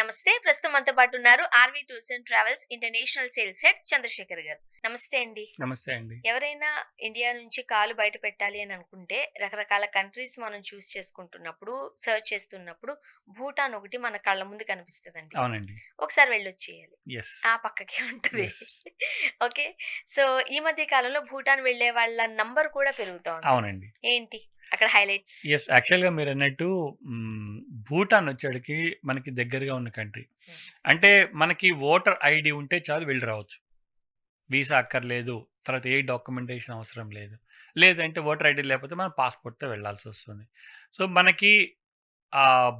నమస్తే. ప్రస్తుతం మనతో పాటు ఉన్నారు RV tours and travels international sales head Chandrashekar garu. నమస్తే అండి. నమస్తే అండి. ఎవరైనా ఇండియా నుంచి కాలు బయట పెట్టాలి అని అనుకుంటే రకరకాల కంట్రీస్ మనం చూస్ చేసుకుంటున్నప్పుడు, సెర్చ్ చేస్తున్నప్పుడు భూటాన్ ఒకటి మన కళ్ళ ముందు కనిపిస్తదండి. అవునండి. ఒకసారి వెళ్ళొచ్చేయాలి. యెస్. ఆ పక్కకే ఉంటది. యెస్. ఓకే. సో, ఈ మధ్య కాలంలో భూటాన్ వెళ్ళే వాళ్ళ నంబర్ కూడా పెరుగుతోంది. అవునండి. ఏంటి అక్కడ హైలైట్స్? యెస్. యాక్చువల్‌గా మీరన్నట్టు భూటాన్ వచ్చేడికి మనకి దగ్గరగా ఉన్న కంట్రీ. హ్మ్. అంటే మనకి ఓటర్ ఐడీ ఉంటే చాలు వెళ్లి రావచ్చు. వీసా అక్కర్లేదు. తర్వాత ఏ డాక్యుమెంటేషన్ అవసరం లేదు. లేదంటే ఓటర్ ఐడీ లేకపోతే మనం పాస్‌పోర్ట్‌తో వెళ్ళాల్సొస్తుంది. సో, మనకి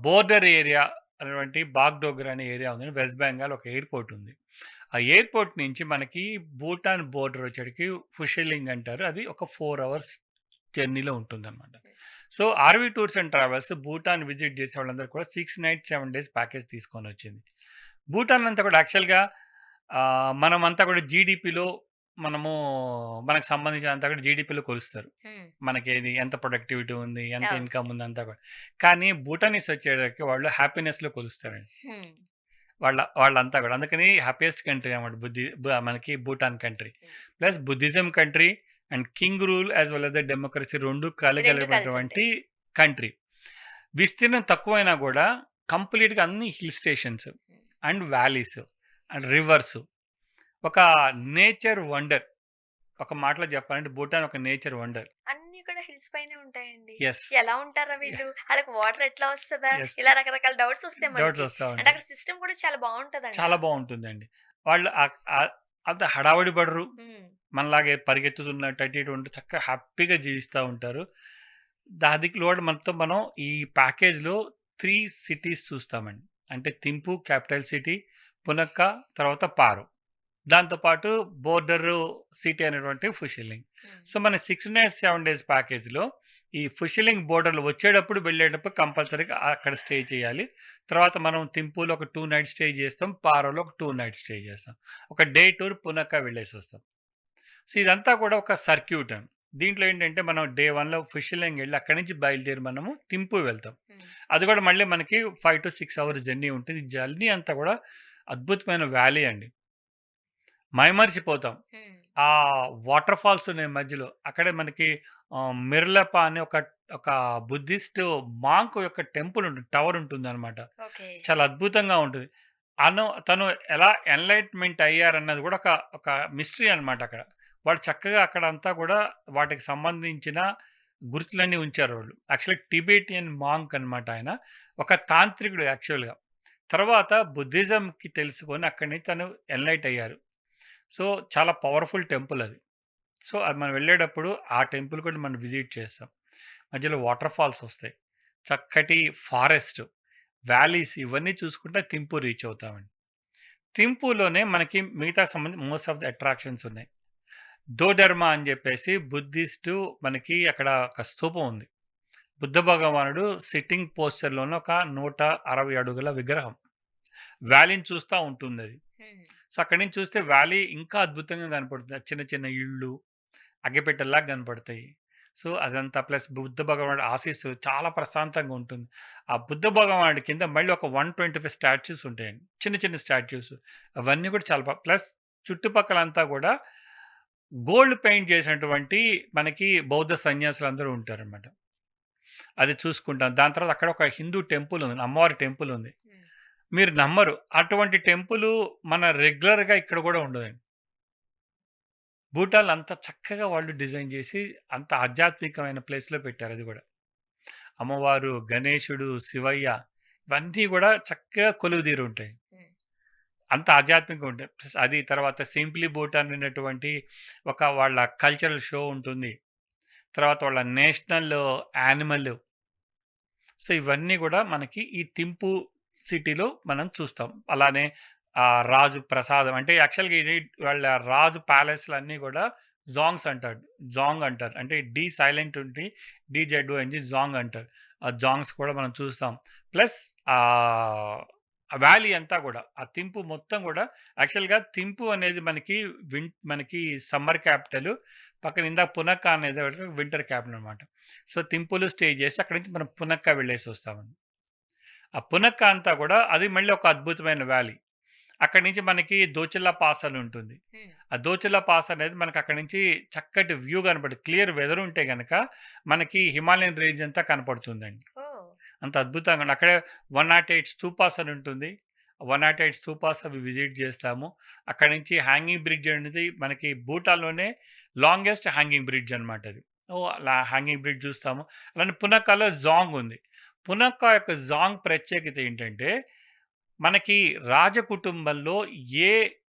బోర్డర్ ఏరియా అనేటువంటి బాగ్‌డోగ్రా అనే ఏరియా ఉంది. వెస్ట్ బెంగాల్ ఒక ఎయిర్‌పోర్ట్ ఉంది. ఆ ఎయిర్‌పోర్ట్ నుంచి మనకి భూటాన్ బోర్డర్ వచ్చేడికి ఫుషిలింగ్ అంటారు. అది ఒక 4 అవర్స్ జర్నీలో ఉంటుందన్నమాట. So, RV tours and travels Bhutan visit చేసే వాళ్ళందరూ కూడా 6 నైట్స్, 7 డేస్ ప్యాకేజ్ తీసుకొనొచ్చింది. భూటాన్ అంతా కూడా యాక్చువల్‌గా మనమంతా కూడా జీడీపీలో మనము మనకు సంబంధించినంతా కూడా జీడీపీలో కొలుస్తారు. హ్మ్. మనకేది ఎంత ప్రొడక్టివిటీ ఉంది, ఎంత అవును. ఇన్‌కమ్ ఉంది అంతా కూడా. కానీ భూటానీస్ వచ్చేసరికి వాళ్ళు హ్యాపీనెస్‌లో కొలుస్తారండి. హ్మ్. వాళ్ళంతా కూడా. అందుకని హ్యాపీయెస్ట్ కంట్రీ అన్నమాట మనకి Bhutan country. Hmm. Plus Buddhism country and king rule as well as the democracy 2 2 కలిసుంటాయి. కలగలిపినటువంటి కంట్రీ. విస్తీర్ణం తక్కువైనా కూడా కంప్లీట్‌గా అన్ని hill stations hmm. And valleys and rivers. ఒక నేచర్ వండర్. ఒక మాటలో చెప్పాలంటే భూటాన్ ఒక నేచర్ వండర్. అన్నీ కూడా హిల్స్ పైనే ఉంటాయండి. యెస్. ఎలా ఉంటారా వీళ్ళు? ఆళ్ళకి వాటర్ ఎట్లా వస్తదా? యెస్. ఇలా రకరకాల డౌట్స్ వస్తాయి డౌట్స్ మనకి. వస్తా అంటే ఉంటాయి. అక్కడ సిస్టమ్ కూడా చాలా బావుంటదంట. చాలా బావుంటుందండి. వాళ్ళు అంత హడావిడి పడరు. హ్మ్. మనలాగే పరిగెత్తుతున్నట్టు అటు ఇటు ఉంటూ చక్కగా హ్యాపీగా జీవిస్తా ఉంటారు. దానికి లోడు మనం ఈ ప్యాకేజ్‌లో 3 సిటీస్ చూస్తామండి. అంటే థింపు క్యాపిటల్ సిటీ, పునక్క, తర్వాత పారో. దాంతో పాటు బోర్డరు సిటీ అనేటువంటి ఫుషిలింగ్. హ్మ్. సో, మన 6 నైట్స్, 7 డేస్ ప్యాకేజ్‌లో ఈ ఫుషిలింగ్ బోర్డర్‌లో వచ్చేటప్పుడు, వెళ్ళేటప్పుడు కంపల్సరీగా అక్కడ స్టే చేయాలి. తర్వాత మనం థింపులో ఒక 2 నైట్స్ స్టే చేస్తాం. పారోలో ఒక 2 నైట్స్ స్టే చేస్తాం. ఒక డే టూర్ పునక్క వెళ్ళేసొస్తాం. సో, ఇదంతా కూడా ఒక సర్క్యూట్ అండి. దీంట్లో ఏంటంటే మనం డే 1లో ఫిషిలింగ్ ఎళ్లి అక్కడి నుంచి బయలుదేరి మనము థింపు వెళ్తాం. హ్మ్. అది కూడా మళ్ళీ మనకి 5-6 అవర్స్ జర్నీ ఉంటుంది. ఈ జర్నీ అంతా కూడా అద్భుతమైన వ్యాలీ అండి. మైమరిచిపోతాం. హ్మ్. ఆ వాటర్ ఫాల్స్ ఉన్నాయి మధ్యలో. అక్కడే మనకి మిర్లప అనే ఒక బుద్ధిస్ట్ మాంక్ యొక్క టెంపుల్ ఉంటుంది. టవర్ ఉంటుందనమాట. ఓకే. చాలా అద్భుతంగా ఉంటది. తను ఎలా ఎన్‌లైట్‌మెంట్ అయ్యారన్నది కూడా ఒక మిస్టరీ అనమాట అక్కడ. వాళ్ళు చక్కగా అక్కడంతా కూడా వాటికి సంబంధించిన గుర్తులన్నీ ఉంచారు వాళ్ళు. యాక్చువల్లీ టిబెటియన్ మాంక్ అనమాట ఆయన. ఒక తాంత్రికుడు యాక్చువల్‌గా. తర్వాత బుద్ధిజంకి తెలుసుకొని అక్కడి నుంచి తను ఎన్‌లైట్ అయ్యారు. సో, చాలా పవర్‌ఫుల్ టెంపుల్ అది. సో, అది మనం వెళ్ళేటప్పుడు ఆ టెంపుల్ కూడా మనం విజిట్ చేస్తాం. మధ్యలో వాటర్ ఫాల్స్ వస్తాయి. చక్కటి ఫారెస్ట్, వ్యాలీస్ ఇవన్నీ చూసుకుంటే థింపూ రీచ్ అవుతామండి. థింపూలోనే మనకి మిగతా మోస్ట్ ఆఫ్ ది అట్రాక్షన్స్ ఉన్నాయి. దోధర్మ అని చెప్పేసి బుద్ధిస్టు మనకి అక్కడ ఒక స్తూపం ఉంది. బుద్ధ భగవానుడు సిట్టింగ్ పోస్చర్‌లోనే ఒక 160 అడుగుల విగ్రహం. వ్యాలీని చూస్తా ఉంటుందది. హ్మ్. సో, అక్కడి నుంచి చూస్తే వ్యాలీ ఇంకా అద్భుతంగా కనపడుతుంది. చిన్న చిన్న ఇళ్ళు, అగ్గిపెట్టెల్లాగా కనపడతాయి. సో, అదంతా ప్లస్ బుద్ధ భగవానుడి ఆశీస్సులు చాలా ప్రశాంతంగా ఉంటుంది. ఆ బుద్ధ భగవానుడి కింద మళ్ళీ ఒక 125 స్టాచ్యూస్ ఉంటాయండి. చిన్న చిన్న స్టాచ్యూస్. అవన్నీ కూడా చాలా ప్లస్ చుట్టుపక్కలంతా కూడా గోల్డ్ పెయింట్ చేసినటువంటి మనకి బౌద్ధ సన్యాసులందరూ ఉంటారనమాట. అది చూసుకుంటాం. దాని తర్వాత అక్కడ ఒక హిందూ టెంపుల్ ఉంది. అమ్మవారి టెంపుల్ ఉంది. హ్మ్. మీరు నమ్మరు. అటువంటి టెంపులు మన రెగ్యులర్‌గా ఇక్కడ గూడా ఉండదండి. భూటాన్‌లో అంత చక్కగా వాళ్ళు డిజైన్ జేసి, అంత ఆధ్యాత్మికమైన ప్లేస్‌లో పెట్టారు అది గూడా. అమ్మవారు, గణేశుడు, శివయ్య ఇవన్నీ గూడా చక్కగా కొలువుదీరుంటాయి. హ్మ్. అంత ఆధ్యాత్మికంగా ఉంటాయి. ప్లస్ అది తర్వాత సింప్లీ భూటాన్ అనేటువంటి ఒక వాళ్ళ కల్చరల్ షో ఉంటుంది. తర్వాత వాళ్ళ నేషనల్ యానిమల్. సో, ఇవన్నీ గూడా మనకి ఈ థింపు సిటీలో మనం చూస్తాం. అలానే రాజు ప్రసాదం అంటే యాక్చువల్‌గా ఇది వాళ్ళ రాజు ప్యాలెస్‌లన్నీ గూడా జాంగ్ అంటారు. అంటే డి సైలెంట్ ఉండి డీజెడ్ఓఎన్‌జి జాంగ్ అంటారు. ఆ జాంగ్స్ కూడా మనం చూస్తాం. ప్లస్ ఆహ్, ఆ వ్యాలీ అంతా గూడా ఆ థింపు మొత్తం గూడా యాక్చువల్‌గా థింపు అనేది మనకి సమ్మర్ క్యాపిటల్. పక్కన ఇందాక పునక అనేది వింటర్ క్యాపిటల్ అనమాట. సో, థింపులో స్టే చేసి అక్కడి నుంచి మనం పునక్క వెళ్ళేసొస్తామండి. ఆ పునక్క అంతా గూడా అది మళ్ళీ ఒక అద్భుతమైన వ్యాలీ. అక్కడి నుంచి మనకి దోచిల్లా పాస్ అని ఉంటుంది. హ్మ్. ఆ దోచిల్లా పాస్ అనేది మనకు అక్కడి నుంచి చక్కటి వ్యూ కనపడుతుంది. క్లియర్ వెదర్ ఉంటే గనక మనకి హిమాలయన్ రేంజ్ అంతా కనపడుతుందండి. ఓహ్! అంత అద్భుతంగా అక్కడే 108 స్తూపాస్ అని ఉంటుంది. 108 స్తూపాస్ అవి విజిట్ చేస్తాము. అక్కడి నుంచి హ్యాంగింగ్ బ్రిడ్జ్ అనేది మనకి భూటాన్‌లోనే లాంగెస్ట్ హ్యాంగింగ్ బ్రిడ్జ్ అనమాట అది. అలా హ్యాంగింగ్ బ్రిడ్జ్ చూస్తాము. అలానే పునక్కాలో జాంగ్ ఉంది. పునక్కా యొక్క జాంగ్ ప్రత్యేకత ఏంటంటే, మనకి రాజకుటుంబంలో ఏ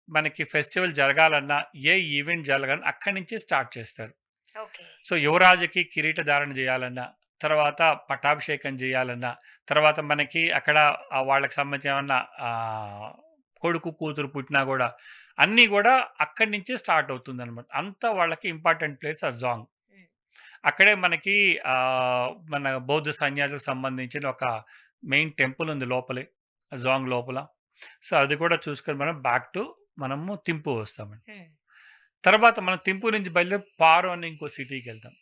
మనకి ఫెస్టివల్ జరగాలన్నా, ఏ ఈవెంట్ జరగాలన్నా అక్కడి నుంచే స్టార్ట్ చేస్తారు. ఓకే. సో, యువరాజుకి కిరీట ధారణ జేయాలన్నా, తర్వాత పట్టాభిషేకం జేయాలన్నా, తర్వాత మనకి అక్కడ వాళ్ళకి సంబంధించి ఏమన్నా కొడుకు, కూతురు పుట్టినా గూడా అన్నీ గూడా అక్కడి నుంచే స్టార్ట్ అవుతుందనమాట. అంత వాళ్ళకి ఇంపార్టెంట్ ప్లేస్ ఆ జాంగ్. హ్మ్. అక్కడే మనకి మన బౌద్ధ సన్యాసులకు సంబంధించిన ఒక మెయిన్ టెంపుల్ ఉంది లోపలే. జాంగ్ లోపల. సో, అది కూడా చూసుకొని మనం బ్యాక్ టు మనము థింపు వస్తామండి. హ్మ్. తర్వాత మనం థింపు నుంచి బయలుదేరి పారో అని ఇంకో సిటీకెళ్తాం.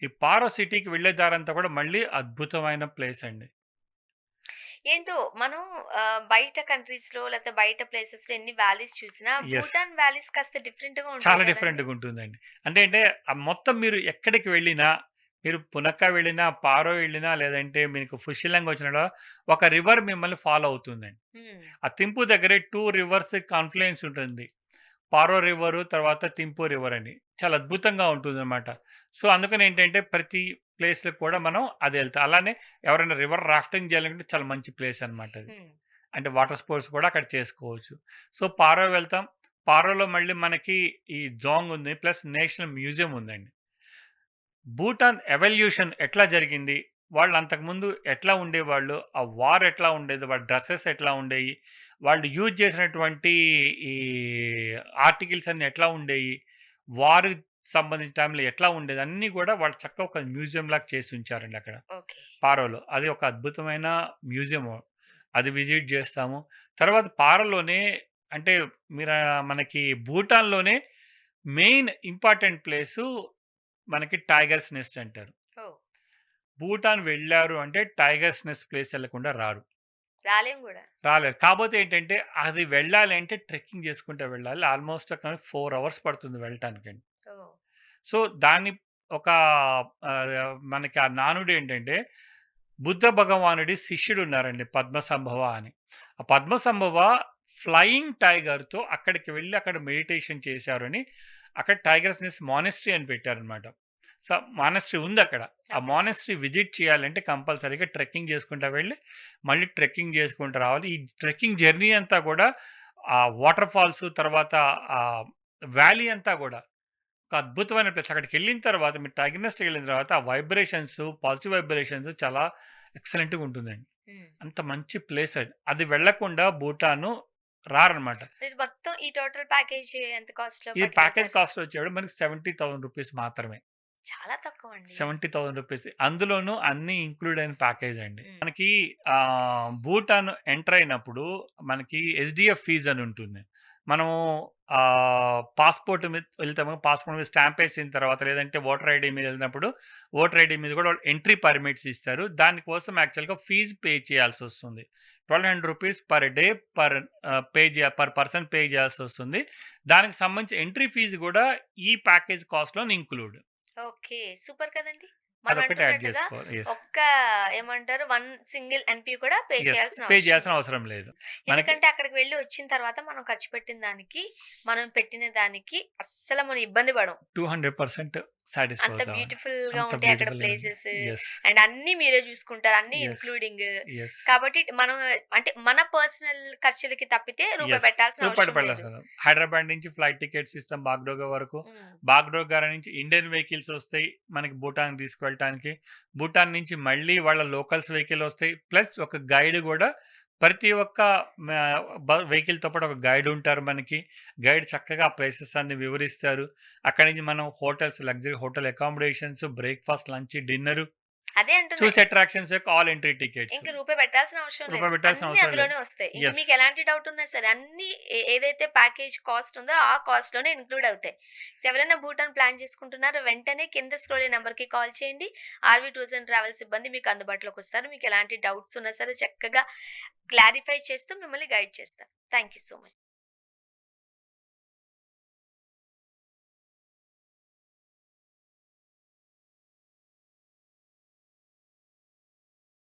ఈ పారో సిటీకి వెళ్ళే దారంతా కూడా మళ్ళీ అద్భుతమైన ప్లేస్ అండి. ఏంటో మనం బయట కంట్రీస్‌లో లేకపోతే బయట ప్లేసెస్‌లో ఎన్ని వ్యాలీస్ చూసినా యెస్. భూటాన్ వ్యాలీస్ కాస్త డిఫరెంట్‌గా ఉంటాయి చాలా గదండీ! డిఫరెంట్‌గా ఉంటుందండి. అంటే మొత్తం మీరు ఎక్కడికి వెళ్ళినా, మీరు పునక్క వెళ్ళినా, పారో వెళ్ళినా, లేదంటే మీకు ఫుషిలంగ్ వచ్చినా ఒక రివర్ మిమ్మల్ని ఫాలో అవుతుందండి. హ్మ్. ఆ తింపు దగ్గరే 2 రివర్స్ కాన్‌ఫ్లుయెన్స్ ఉంటుంది. పారో రివరు, తర్వాత తింపు రివర్ అని. చాలా అద్భుతంగా ఉంటుందనమాట. సో, అందుకనేంటంటే ప్రతి ప్లేస్‌లకి కూడా మనం అదెళ్తాం. అలానే ఎవరైనా రివర్ రాఫ్టింగ్ చేయాలంటే చాలా మంచి ప్లేస్ అనమాట అది. హ్మ్. అంటే వాటర్ స్పోర్ట్స్ కూడా అక్కడ చేసుకోవచ్చు. సో, పారో వెళ్తాం. పారోలో మళ్ళీ మనకి ఈ జోంగ్ ఉంది. ప్లస్ నేషనల్ మ్యూజియం ఉందండి. భూటాన్ ఎవల్యూషన్ ఎట్లా జరిగింది? వాళ్ళు అంతకుముందు ఎట్లా ఉండేవాళ్ళు? ఆ వార్ ఎట్లా ఉండేది? వాళ్ళ డ్రెసెస్ ఎట్లా ఉండేయి? వాళ్ళు యూజ్ చేసినటువంటి ఈ ఆర్టికిల్స్ అన్నీ ఎట్లా ఉండేయి? వార్‌కి సంబంధించిన టైంలో ఎట్లా ఉండేది? అన్నీ గూడా వాళ్ళు చక్కగా ఒక మ్యూజియంలాగా చేసి ఉంచారండి అక్కడ. ఓకే. పారోలో. అది ఒక అద్భుతమైన మ్యూజియము. అది విజిట్ జేస్తాము. తర్వాత పారలోనే అంటే మనకి భూటాన్‌లోనే మెయిన్ ఇంపార్టెంట్ ప్లేసు మనకి టైగర్స్ నెస్ట్ అంటారు. ఓహ్! భూటాన్ వెళ్లారు అంటే టైగర్స్ నెస్ట్ ప్లేస్ ఎళ్ళకుండా రారు. రాలేం గూడా. రాలేరు. కాపోతే ఏంటంటే అది వెళ్ళాలి అంటే ట్రెక్కింగ్ చేసుకుంటా వెళ్ళాలి. ఆల్‌మోస్ట్ ఒక 4 అవర్స్ పడుతుంది వెళ్ళటానికండి. ఓహ్! సో, దాన్ని ఒక మనకి ఆ నానుడేంటంటే బుద్ధ భగవానుడి శిష్యుడున్నారండి పద్మసంభవ అని. ఆ పద్మసంభవ ఫ్లయింగ్ టైగర్‌తో అక్కడికి వెళ్లి అక్కడ మెడిటేషన్ చేశారని అక్కడ టైగర్స్ నెస్ట్ మానెస్ట్రీ అని పెట్టారనమాట. So, monastery ఉందక్కడ. ఆ ఓకే. మానెస్ట్రీ విజిట్ చేయాలంటే కంపల్సరీగా ట్రెక్కింగ్ చేసుకుంటా వెళ్లి, మళ్ళీ ట్రెక్కింగ్ చేసుకుంటూ రావాలి. ఈ ట్రెక్కింగ్ జర్నీ అంతా కూడా ఆ వాటర్ ఫాల్స్ తర్వాత వ్యాలీ అంతా గూడా ఒక అద్భుతమైన ప్లేస్. అక్కడికెళ్ళిన తర్వాత మీరు టైగర్ నెస్ట్‌కెళ్ళిన తర్వాత ఆ వైబ్రేషన్స్, పాజిటివ్ వైబ్రేషన్స్ చాలా ఎక్సలెంట్‌గా ఉంటుందండి. హ్మ్. అంత మంచి ప్లేస్ అది. అది వెళ్ళకుండా భూటాను రారనమాట. ఇది మొత్తం ఈ టోటల్ ప్యాకేజ్ ఎంత కాస్ట్‌లో ఇది ప్యాకేజ్ పట్టుకెళ్తారు? కాస్ట్ వచ్చేవాడు మనకి రూ. 70,000 మాత్రమే. చాలా తక్కువండి. రూ. 70,000 అందులోనూ అన్నీ ఇంక్లూడ్ అయిన ప్యాకేజ్ అండి. హ్మ్. మనకి భూటాన్ ఎంటర్ అయినప్పుడు మనకి ఎస్‌డిఎఫ్ ఫీజ్ అని ఉంటుంది. మనము పాస్‌పోర్ట్ మీద వెళ్తాము. పాస్‌పోర్ట్ మీద స్టాంప్ ఏసిన తర్వాత లేదంటే ఓటర్ ఐడీ మీద ఎళ్ళినప్పుడు ఓటర్ ఐడీ మీద కూడా వాళ్ళు ఎంట్రీ పర్మిట్స్ ఇస్తారు. దాని కోసం యాక్చువల్‌గా ఫీజ్ పే చేయాల్సొస్తుంది. రూ. 1,200 per day per person pay చేయాల్సొస్తుంది. దానికి సంబంధించి ఎంట్రీ ఫీజ్ కూడా ఈ ప్యాకేజ్ కాస్ట్‌లోని ఇంక్లూడ్. ఓకే. సూపర్ కదండీ! మనం అదొక్కటి యాడ్ అంటున్నట్టుగా జేసుకోవాలి. యెస్. ఒక్క ఏమంటారు 1 సింగిల్ ఎన్‌పి కూడా పే యెస్. చేయాల్సిన పే అవసరం చేయాల్సిన లేదు. అవసరం లేదు. మనకి ఎందుకంటే అక్కడికి వెళ్లి వచ్చిన తర్వాత మనం ఖర్చు పెట్టిన దానికి, మనం పెట్టిన దానికి అస్సలు మనం ఇబ్బంది పడం. 200% సాటిస్ఫై అంత అవుతామండి. బ్యూటిఫుల్‌గా అంత ఉంటాయి అక్కడ బ్యూటిఫుల్‌గా ఉంది. ప్లేసెస్. యెస్. అండ్ అన్నీ మీరే చూసుకుంటారు. అన్నీ యెస్. ఇంక్లూడింగ్. యెస్. కాబట్టి మనం అంటే మన పర్సనల్ ఖర్చులకి తప్పితే రూపాయి యెస్. పెట్టాల్సిన రూపాయి అవసరం లేదు. పడదసలు. హైదరాబాద్ నుంచి ఫ్లైట్ టికెట్స్ ఇస్తాం బాగ్‌డోగ్రా వరకు. హ్మ్. బాగ్‌డోగ్రా నుంచి ఇండియన్ వెహికల్స్ ఒస్తాయి. మనకి భూటాన్‌కి తీసుకువెళ్ళటానికి. భూటాన్ నుంచి మళ్ళీ వాళ్ళ లోకల్స్ వెహికల్ ఒస్తాయి. ప్లస్ ఒక గైడ్ గూడా ప్రతి ఒక్క మ వెహికల్‌తో పాటు ఒక గైడ్ ఉంటారు మనకి. గైడ్ చక్కగా ఆ ప్లేసెస్ అన్నీ వివరిస్తారు. అక్కడి నుంచి మనం hotels luxury hotel accommodations, breakfast, lunch, dinner అదే అంటున్నా. చూస్ అట్రాక్షన్స్ యొక్క ఆల్ ఎంట్రీ టికెట్స్. ఇంక రూపాయి పెట్టాల్సిన అవసరం లేదు. రూపాయి పెట్టాల్సిన అన్నీ అవసరం లేదు. అందులోనే వస్తాయి. ఇంక యెస్. మీకు ఎలాంటి డౌట్ ఉన్నా సరే అన్నీ ఏదైతే ప్యాకేజ్ కాస్ట్ ఉందో ఆ కాస్ట్‌లోనే ఇంక్లూడ్ అవుతాయి. సో, ఎవరైనా భూటాన్ ప్లాన్ చేసుకుంటున్నారో వెంటనే కింద స్క్రోల్ అయ్యే నంబర్‌కి కాల్ చేయండి. ఆర్‌వీ టూర్స్ అండ్ ట్రావెల్స్ సిబ్బంది మీకు అందుబాటులోకి వస్తారు. మీకు ఎలాంటి డౌట్స్ ఉన్నా సరే చక్కగా క్లారిఫై చేస్తూ మిమ్మల్ని గైడ్ చేస్తారు. Thank you so much.